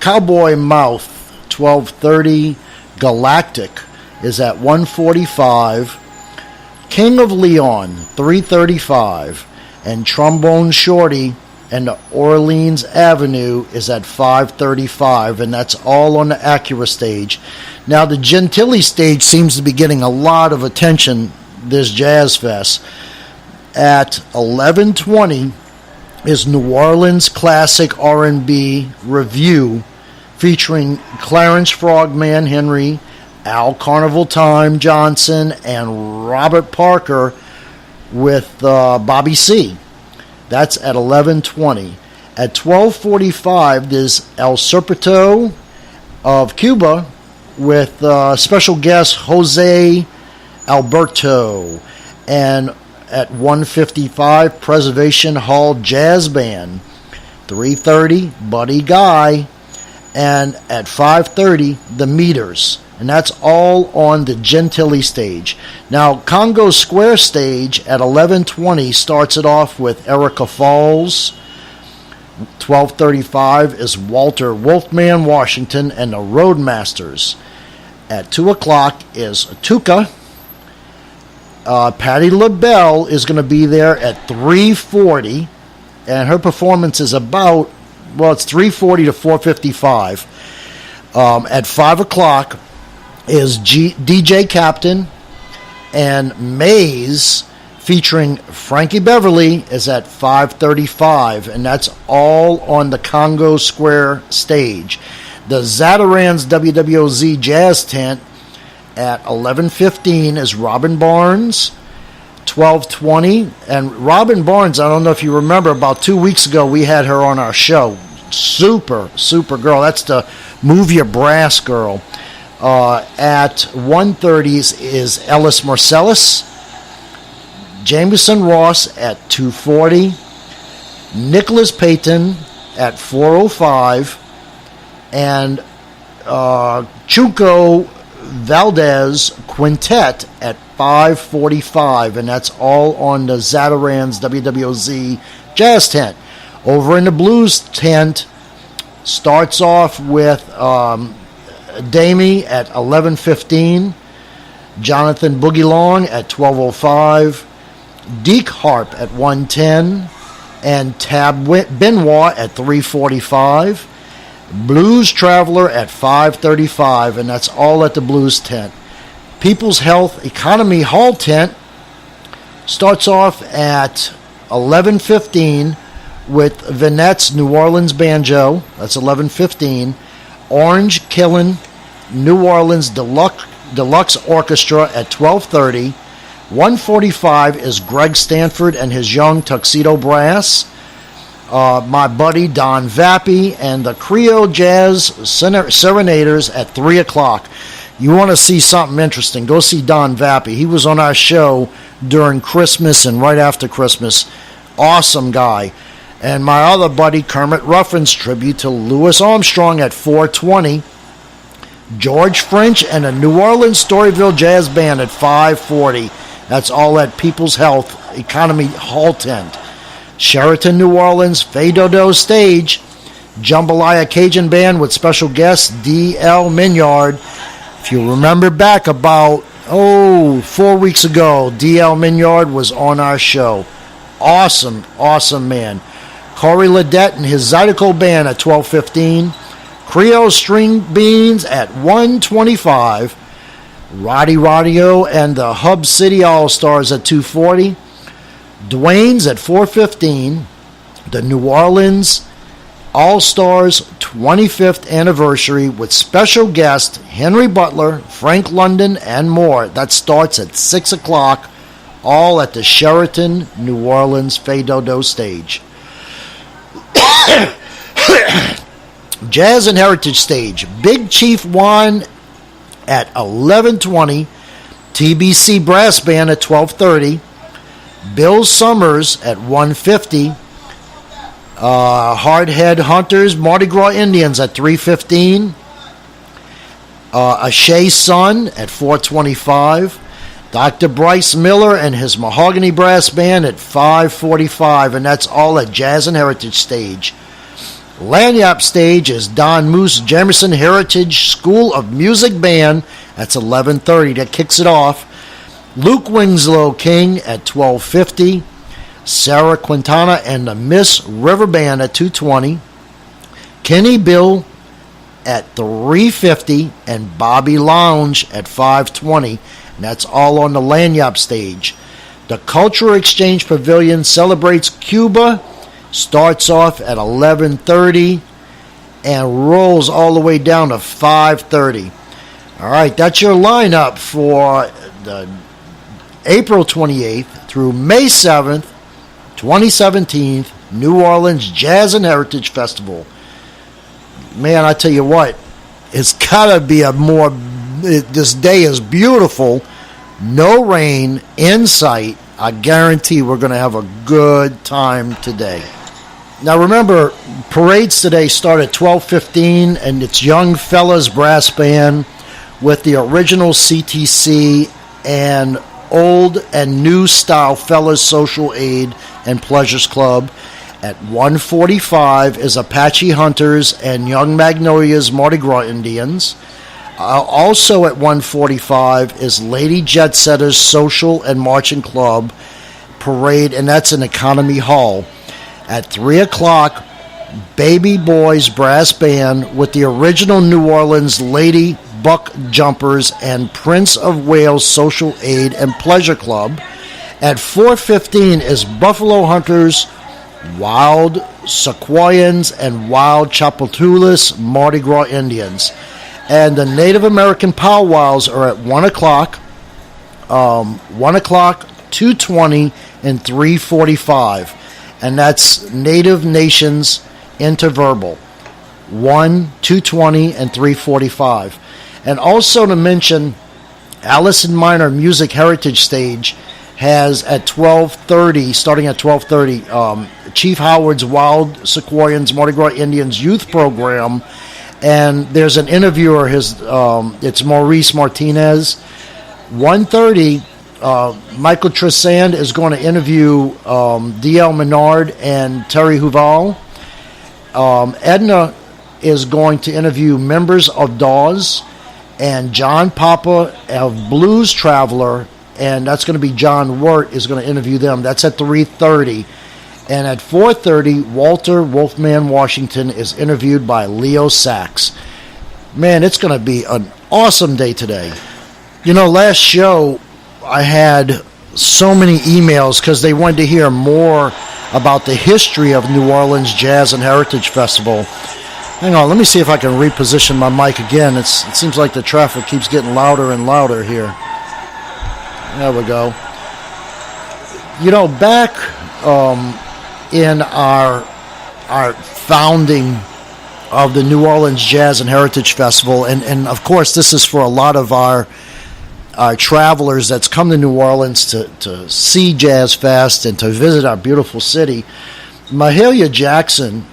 Cowboy Mouth, 12:30. Galactic is at 1:45. King of Leon, 3:35. And Trombone Shorty and the Orleans Avenue is at 5:35, and that's all on the Acura stage. Now, the Gentilly stage seems to be getting a lot of attention this Jazz Fest. At 11:20 is New Orleans Classic R&B Review featuring Clarence Frogman Henry, Al Carnival Time Johnson, and Robert Parker with Bobby C. That's at 11:20. At 12:45, there's El Serpito of Cuba with special guest Jose Alberto. And at 1:55, Preservation Hall Jazz Band. 3:30, Buddy Guy. And at 5:30, The Meters. And that's all on the Gentilly stage. Now, Congo Square stage at 11:20 starts it off with Erica Falls. 12:35 is Walter Wolfman Washington and the Roadmasters. At 2 o'clock is Tuca. Patti LaBelle is going to be there at 3:40. And her performance is about, it's 3:40 to 4:55. At 5 o'clock is DJ Captain, and Maze featuring Frankie Beverly is at 5:35, and that's all on the Congo Square stage. The Zatarans WWOZ Jazz Tent at 11:15 is Robin Barnes. 12:20, and Robin Barnes, I don't know if you remember, about 2 weeks ago we had her on our show. Super girl. That's the Move Your Brass girl. At 1:30 is Ellis Marcellus. Jameson Ross at 2:40. Nicholas Payton at 4:05. And Chuco Valdez Quintet at 5:45. And that's all on the Zatarans WWOZ Jazz Tent. Over in the Blues Tent, starts off with Damie at 11:15, Jonathan Boogie Long at 12:05, Deke Harp at 1:10, and Tab Benoit at 3:45, Blues Traveler at 5:35, and that's all at the Blues Tent. People's Health Economy Hall Tent starts off at 11:15 with Vinette's New Orleans Banjo. That's 11:15. Orange Killin' New Orleans Deluxe Orchestra at 12:30. 1:45 is Greg Stanford and his Young Tuxedo Brass. My buddy Don Vappy and the Creole Jazz Serenaders at 3 o'clock. You want to see something interesting, go see Don Vappy. He was on our show during Christmas and right after Christmas. Awesome guy. And my other buddy, Kermit Ruffin's tribute to Louis Armstrong at 4:20. George French and the New Orleans Storyville Jazz Band at 5:40. That's all at People's Health Economy Hall Tent. Sheraton New Orleans Fado Stage. Jambalaya Cajun Band with special guest D.L. Minyard. If you remember back about, 4 weeks ago, D.L. Minyard was on our show. Awesome man. Corey Ledette and his Zydeco Band at 12:15. Creole String Beans at 1:25. Roddy Radio and the Hub City All-Stars at 2:40. Dwayne's at 4:15. The New Orleans All-Stars 25th Anniversary with special guest Henry Butler, Frank London, and more. That starts at 6 o'clock, all at the Sheraton New Orleans Fado stage. Jazz and Heritage Stage. Big Chief Juan at 11:20. TBC Brass Band at 12:30. Bill Summers at 1:50. Hardhead Hunters Mardi Gras Indians at 3:15. Ashay Sun at 4:25. Dr. Bryce Miller and his Mahogany Brass Band at 5:45, and that's all at Jazz and Heritage Stage. Lanyap stage is Don Moose Jamerson Heritage School of Music Band. That's 11:30. That kicks it off. Luke Winslow King at 12:50. Sarah Quintana and the Miss River Band at 2:20. Kenny Bill at 3:50 and Bobby Lounge at 5:20. And that's all on the Lanyap stage. The Cultural Exchange Pavilion celebrates Cuba. Starts off at 11:30 and rolls all the way down to 5:30. All right, that's your lineup for the April 28th through May 7th, 2017 New Orleans Jazz and Heritage Festival. Man, I tell you what, it's got to be this day is beautiful. No rain in sight. I guarantee we're going to have a good time today. Now remember, parades today start at 12:15, and it's Young Fellas Brass Band with the original CTC and old and new style Fellas Social Aid and Pleasures Club. At 1:45 is Apache Hunters and Young Magnolias Mardi Gras Indians. Also at 1:45 is Lady Jet Setters Social and Marching Club Parade, and that's in Economy Hall. At 3 o'clock, Baby Boys Brass Band with the original New Orleans Lady Buck Jumpers and Prince of Wales Social Aid and Pleasure Club. At 4:15 is Buffalo Hunters, Wild Sequoians, and Wild Chapultulas Mardi Gras Indians. And the Native American powwows are at 1 o'clock, 2:20, and 3:45. And that's Native Nations Interverbal. 1, 2:20, and 3:45. And also to mention, Allison Minor Music Heritage Stage has at 12:30, starting at 12:30, Chief Howard's Wild Sequoians Mardi Gras Indians Youth Program. And there's an interviewer, it's Maurice Martinez. 1:30, Michael Tresand is going to interview D.L. Menard and Terry Huval. Edna is going to interview members of Dawes and John Papa of Blues Traveler, and that's going to be John Wirt is going to interview them. That's at 3:30. And at 4:30, Walter Wolfman Washington is interviewed by Leo Sachs. Man, it's going to be an awesome day today. You know, last show I had so many emails because they wanted to hear more about the history of New Orleans Jazz and Heritage Festival. Hang on, let me see if I can reposition my mic again. It seems like the traffic keeps getting louder and louder here. There we go. You know, back in our founding of the New Orleans Jazz and Heritage Festival, and of course this is for a lot of our travelers that's come to New Orleans to see Jazz Fest and to visit our beautiful city. Mahalia Jackson,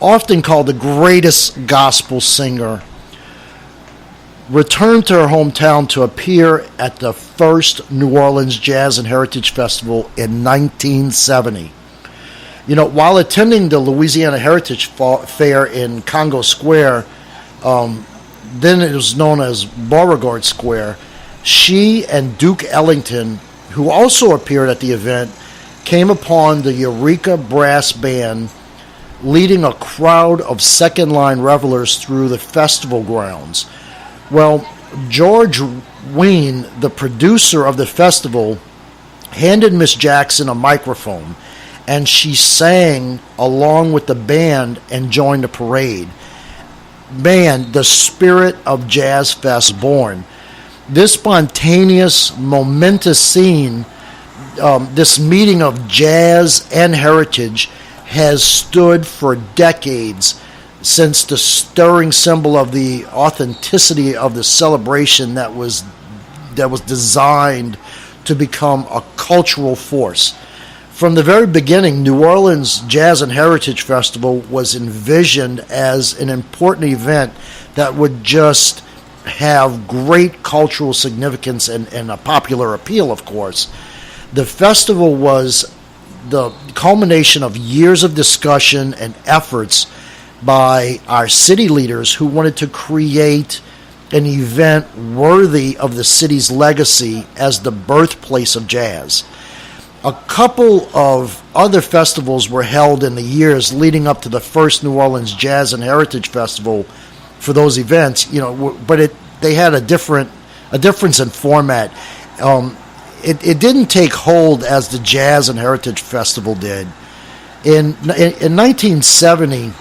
often called the greatest gospel singer, returned to her hometown to appear at the first New Orleans Jazz and Heritage Festival in 1970. You know, while attending the Louisiana Heritage Fair in Congo Square, then it was known as Beauregard Square, she and Duke Ellington, who also appeared at the event, came upon the Eureka Brass Band leading a crowd of second-line revelers through the festival grounds. Well, George Wein, the producer of the festival, handed Miss Jackson a microphone, and she sang along with the band and joined the parade. Man, the spirit of Jazz Fest born. This spontaneous, momentous scene, this meeting of jazz and heritage, has stood for decades since the stirring symbol of the authenticity of the celebration that was designed to become a cultural force. From the very beginning, New Orleans Jazz and Heritage Festival was envisioned as an important event that would just have great cultural significance and a popular appeal, of course. The festival was the culmination of years of discussion and efforts by our city leaders who wanted to create an event worthy of the city's legacy as the birthplace of jazz. A couple of other festivals were held in the years leading up to the first New Orleans Jazz and Heritage Festival for those events, but they had a difference in format. It didn't take hold as the Jazz and Heritage Festival did. In 1970,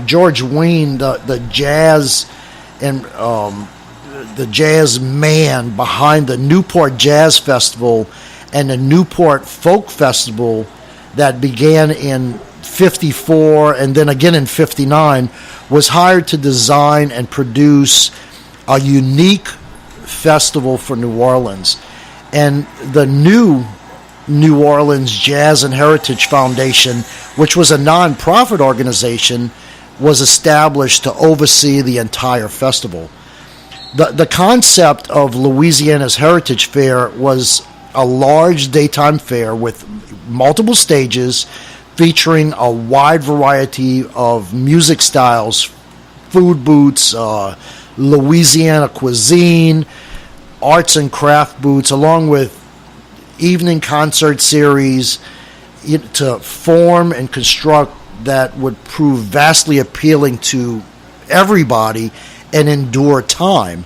George Wein, the jazz and the jazz man behind the Newport Jazz Festival and the Newport Folk Festival that began in 54 and then again in 59, was hired to design and produce a unique festival for New Orleans. And the new New Orleans Jazz and Heritage Foundation, which was a non-profit organization, was established to oversee the entire festival. The concept of Louisiana's Heritage Fair was a large daytime fair with multiple stages featuring a wide variety of music styles, food booths, Louisiana cuisine, arts and craft booths, along with evening concert series to form and construct that would prove vastly appealing to everybody and endure time.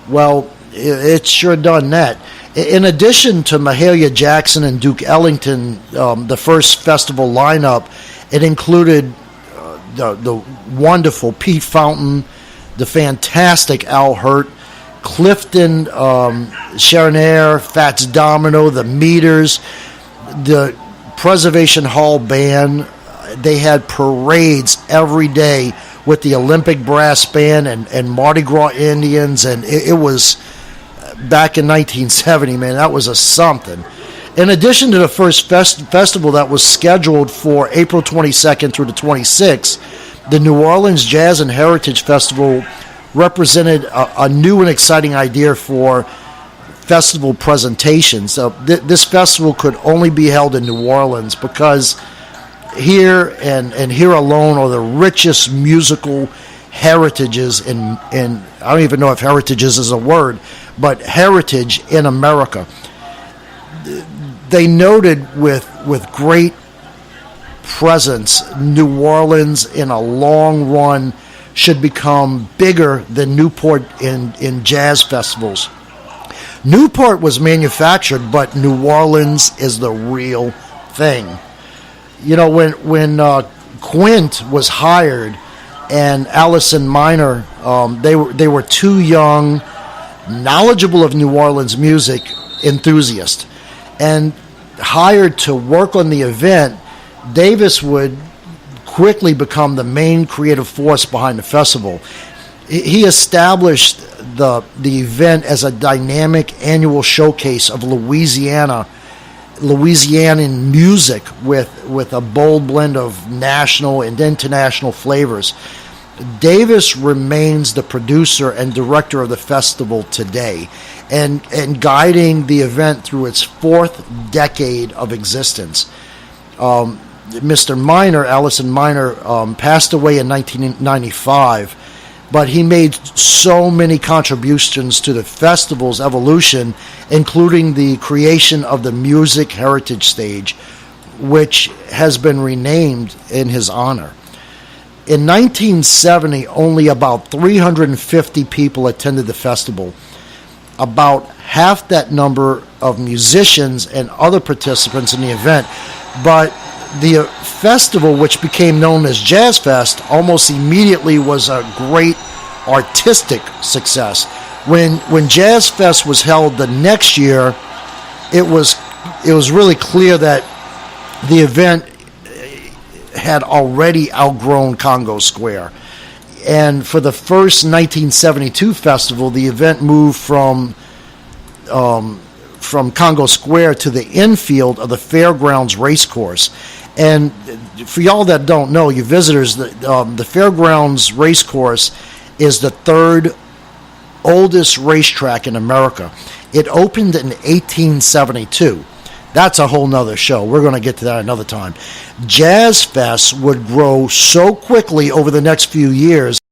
Well, it's sure done that. In addition to Mahalia Jackson and Duke Ellington, the first festival lineup, it included the wonderful Pete Fountain, the fantastic Al Hurt, Clifton Chenier, Fats Domino, the Meters, the Preservation Hall Band. They had parades every day with the Olympic Brass Band and Mardi Gras Indians, and it was back in 1970, man, that was a something. In addition to the first festival that was scheduled for April 22nd through the 26th, the New Orleans Jazz and Heritage Festival represented a new and exciting idea for festival presentations. This festival could only be held in New Orleans because here and here alone are the richest musical heritages in I don't even know if heritages is a word, but heritage in America. They noted with great presence, New Orleans in a long run should become bigger than Newport in jazz festivals. Newport was manufactured, but New Orleans is the real thing. When Quint was hired and Allison Minor, they were two young, knowledgeable of New Orleans music enthusiasts, and hired to work on the event. Davis would quickly become the main creative force behind the festival. He established the event as a dynamic annual showcase of Louisianan music with a bold blend of national and international flavors. Davis remains the producer and director of the festival today, and guiding the event through its fourth decade of existence. Mr. Minor, Allison Minor, passed away in 1995, but he made so many contributions to the festival's evolution, including the creation of the Music Heritage Stage, which has been renamed in his honor. In 1970, only about 350 people attended the festival. About half that number of musicians and other participants in the event, but the festival, which became known as Jazz Fest, almost immediately was a great artistic success. When Jazz Fest was held the next year, it was really clear that the event had already outgrown Congo Square. And for the first 1972 festival, the event moved from Congo Square to the infield of the Fairgrounds Racecourse. And for y'all that don't know, you visitors, the Fairgrounds Racecourse is the third oldest racetrack in America. It opened in 1872. That's a whole nother show. We're going to get to that another time. Jazz Fest would grow so quickly over the next few years